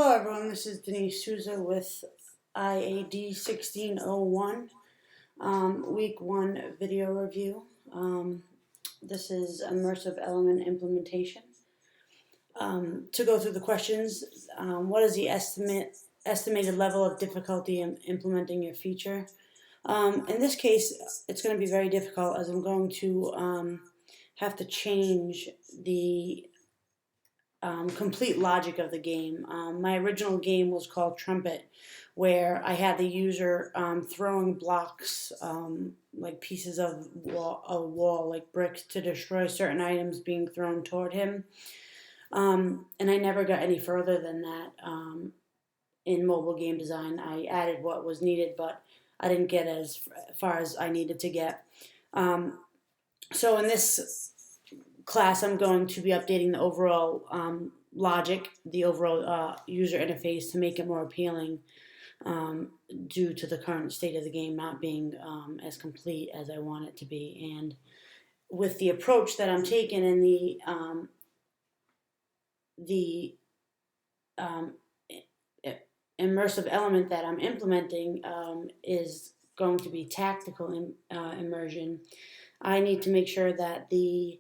Hello everyone, this is Denise Souza with IAD 1601, week 1 video review. This is immersive element implementation. To go through the questions, what is the estimated level of difficulty in implementing your feature? In this case, it's going to be very difficult as I'm going to have to change the complete logic of the game. My original game was called Trumpet, where I had the user throwing blocks, like pieces of wall, like bricks, to destroy certain items being thrown toward him. And I never got any further than that in mobile game design. I added what was needed, but I didn't get as far as I needed to get. So in this class, I'm going to be updating the overall logic, the overall user interface to make it more appealing due to the current state of the game not being as complete as I want it to be. And with the approach that I'm taking and the immersive element that I'm implementing is going to be tactical immersion. I need to make sure that the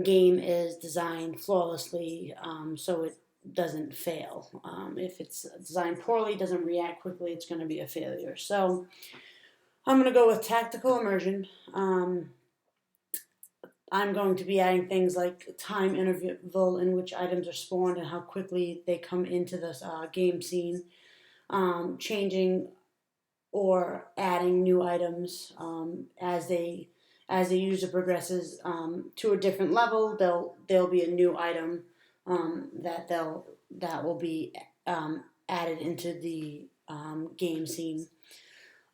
game is designed flawlessly so it doesn't fail. If it's designed poorly, doesn't react quickly, it's going to be a failure. So I'm going to go with tactical immersion. I'm going to be adding things like time interval in which items are spawned and how quickly they come into this game scene, changing or adding new items as the user progresses to a different level. There'll be a new item that will be added into the game scene.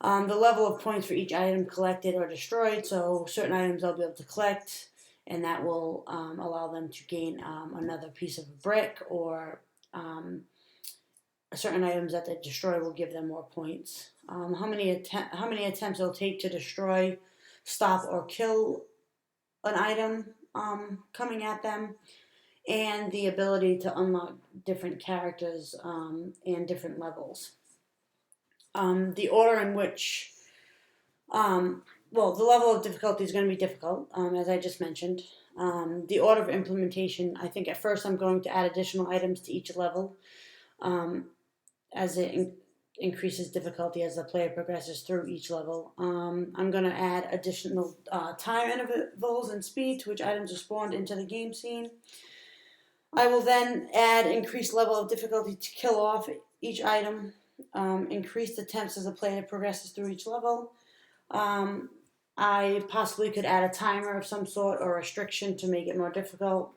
The level of points for each item collected or destroyed. So certain items I'll be able to collect, and that will allow them to gain another piece of a brick, or certain items that they destroy will give them more points. How many attempts it'll take to destroy, stop, or kill an item coming at them, and the ability to unlock different characters and different levels. The order in which, the level of difficulty is going to be difficult, as I just mentioned. The order of implementation, I think at first I'm going to add additional items to each level as it increases difficulty as the player progresses through each level. I'm going to add additional time intervals and speed to which items are spawned into the game scene. I will then add increased level of difficulty to kill off each item, increased attempts as the player progresses through each level. I possibly could add a timer of some sort or restriction to make it more difficult.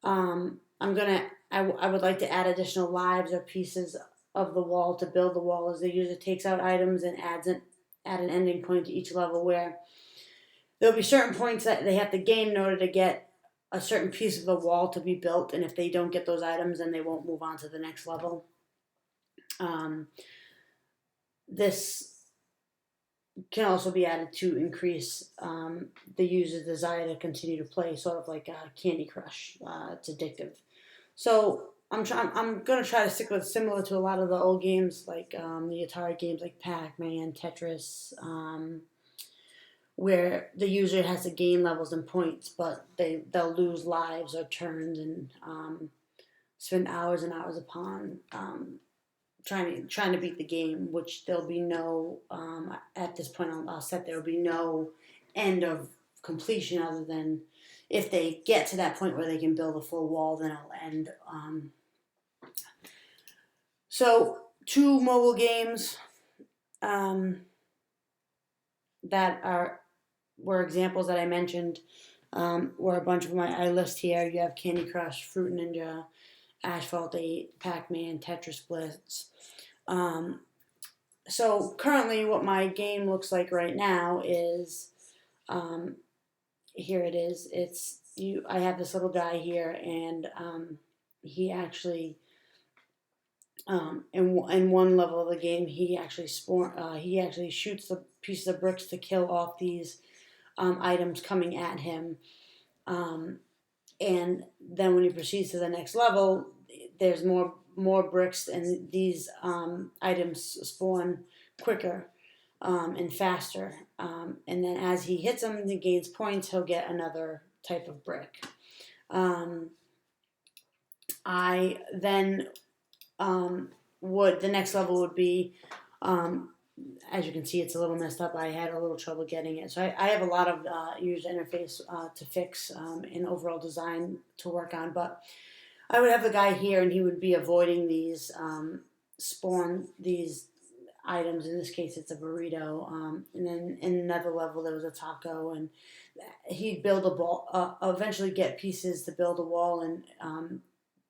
I would like to add additional lives or pieces of the wall to build the wall as the user takes out items and adds an ending point to each level, where there'll be certain points that they have to gain in order to get a certain piece of the wall to be built, and if they don't get those items, then they won't move on to the next level. This can also be added to increase the user's desire to continue to play, sort of like Candy Crush. It's addictive. So I'm going to try to stick with similar to a lot of the old games, like the Atari games like Pac-Man, Tetris, where the user has to gain levels and points, but they'll lose lives or turns and spend hours and hours upon trying to beat the game, which there'll be no, at this point I'll set there'll be no end of completion other than if they get to that point where they can build a full wall, then it'll end. So 2 mobile games that were examples that I mentioned were a bunch of I list here. You have Candy Crush, Fruit Ninja, Asphalt 8, Pac-Man, Tetris Blitz. So currently what my game looks like right now is, here it is. I have this little guy here, and he actually, in one level of the game, he actually shoots the pieces of bricks to kill off these items coming at him. And then when he proceeds to the next level, there's more more bricks, and these items spawn quicker and faster. And then as he hits them and he gains points, he'll get another type of brick. I then the next level would be, as you can see, it's a little messed up. I had a little trouble getting it. So I have a lot of user interface to fix and overall design to work on. But I would have the guy here, and he would be avoiding these these items. In this case, it's a burrito. And then in another level, there was a taco, and he'd build a ball. Eventually, get pieces to build a wall, and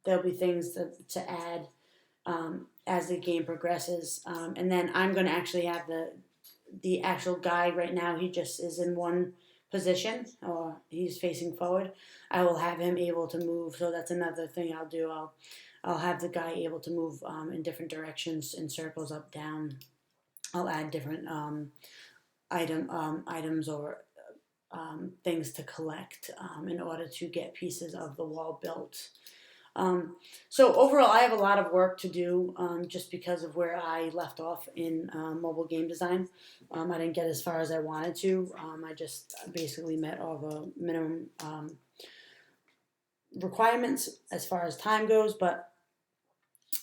there'll be things to add as the game progresses. And then I'm going to actually have the actual guy right now. He just is in one position, or he's facing forward. I will have him able to move. So that's another thing I'll do. I'll have the guy able to move in different directions, in circles, up, down. I'll add different items or things to collect in order to get pieces of the wall built. So overall, I have a lot of work to do just because of where I left off in mobile game design. I didn't get as far as I wanted to. I just basically met all the minimum requirements as far as time goes, but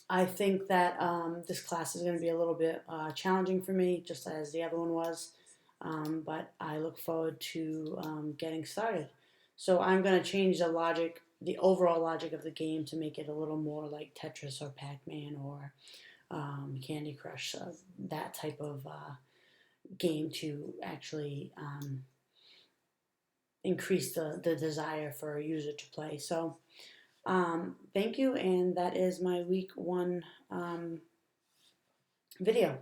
I think that this class is going to be a little bit challenging for me, just as the other one was. But I look forward to getting started. So I'm going to change the overall logic of the game to make it a little more like Tetris or Pac-Man or Candy Crush, that type of game, to actually increase the desire for a user to play. So thank you, and that is my week 1 video.